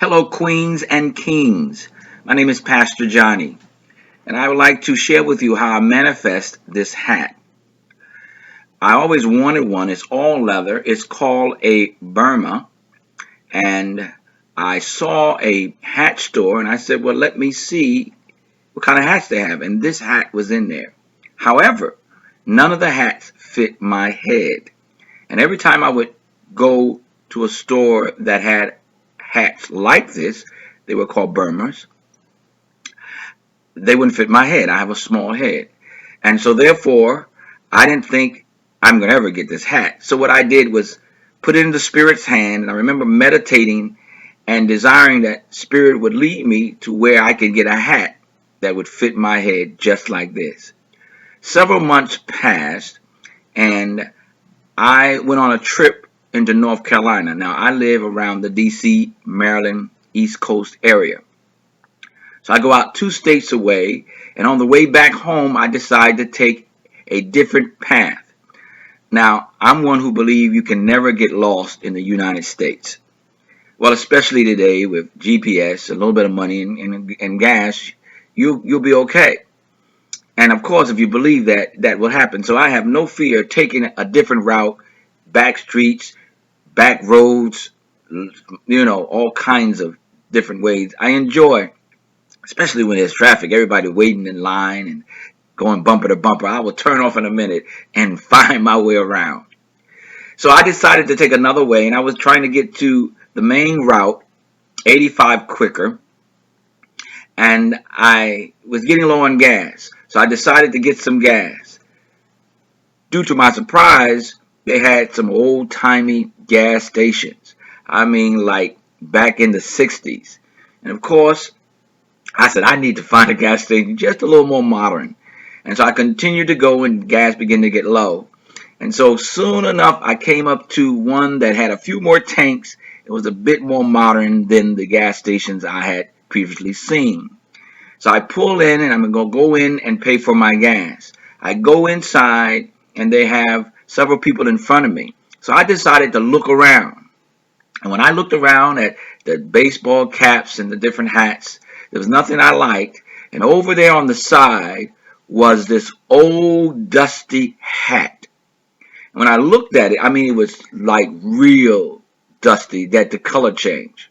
Hello, queens and kings. My name is Pastor Johnny, and I would like to share with you how I manifest this hat. I always wanted one. It's all leather. It's called a Burma, and I saw a hat store, and I said, "Well, let me see what kind of hats they have." And this hat was in there. However, none of the hats fit my head, and every time I would go to a store that had hats like this, they were called Burmas, they wouldn't fit my head. I have a small head. And so therefore, I didn't think I'm going to ever get this hat. So what I did was put it in the Spirit's hand. And I remember meditating and desiring that Spirit would lead me to where I could get a hat that would fit my head just like this. Several months passed and I went on a trip into North Carolina. Now I live around the DC, Maryland, East Coast area. So I go out 2 states away, and on the way back home, I decide to take a different path. Now, I'm one who believes you can never get lost in the United States. Well, especially today with GPS, a little bit of money and gas, you'll be okay. And of course, if you believe that, that will happen. So I have no fear of taking a different route, back streets, back roads, all kinds of different ways. I enjoy, especially when there's traffic, everybody waiting in line and going bumper to bumper. I will turn off in a minute and find my way around. So I decided to take another way, and I was trying to get to the main route, 85 quicker, and I was getting low on gas. So I decided to get some gas. Due to my surprise, they had some old-timey gas stations. I mean, like back in the 60s. And of course, I said, I need to find a gas station just a little more modern. And so I continued to go and gas began to get low. And so soon enough, I came up to one that had a few more tanks. It was a bit more modern than the gas stations I had previously seen. So I pull in and I'm going to go in and pay for my gas. I go inside and they have several people in front of me. So I decided to look around. And when I looked around at the baseball caps and the different hats, there was nothing I liked. And over there on the side was this old dusty hat. And when I looked at it, I mean, it was like real dusty, that the color changed.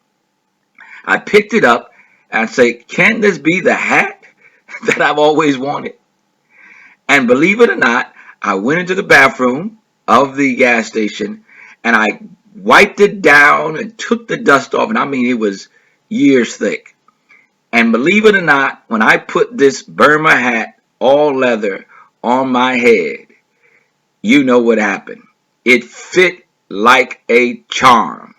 I picked it up and I said, can this be the hat that I've always wanted? And believe it or not, I went into the bathroom of the gas station and I wiped it down and took the dust off. And I mean, it was years thick. And believe it or not, when I put this Burma hat, all leather, on my head, you know what happened. It fit like a charm.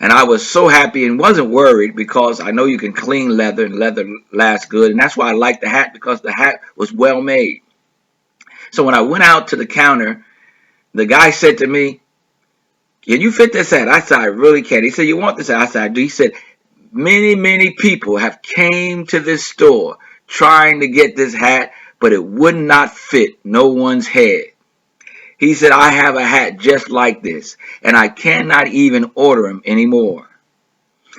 And I was so happy and wasn't worried because I know you can clean leather and leather lasts good. And that's why I liked the hat, because the hat was well made. So when I went out to the counter, the guy said to me, can you fit this hat? I said, I really can. He said, you want this hat? I said, I do. He said, many people have came to this store trying to get this hat, but it would not fit no one's head. He said, I have a hat just like this, and I cannot even order them anymore.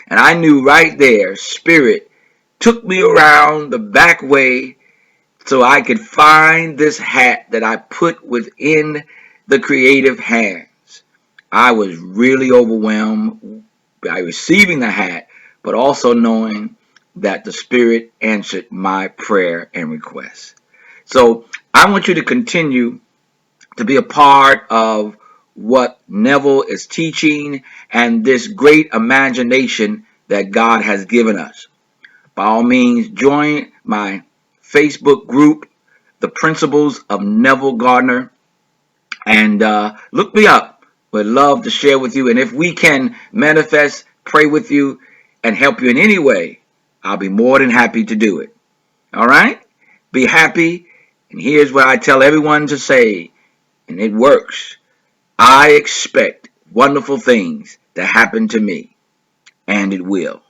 And I knew right there, Spirit took me around the back way so I could find this hat that I put within the creative hands. I was really overwhelmed by receiving the hat, but also knowing that the Spirit answered my prayer and request. So I want you to continue to be a part of what Neville is teaching and this great imagination that God has given us. By all means, join my Facebook group, The Principles of Neville Goddard, and look me up. Would love to share with you. And if we can manifest, pray with you, and help you in any way, I'll be more than happy to do it. All right? Be happy. And here's what I tell everyone to say, and it works. I expect wonderful things to happen to me, and it will.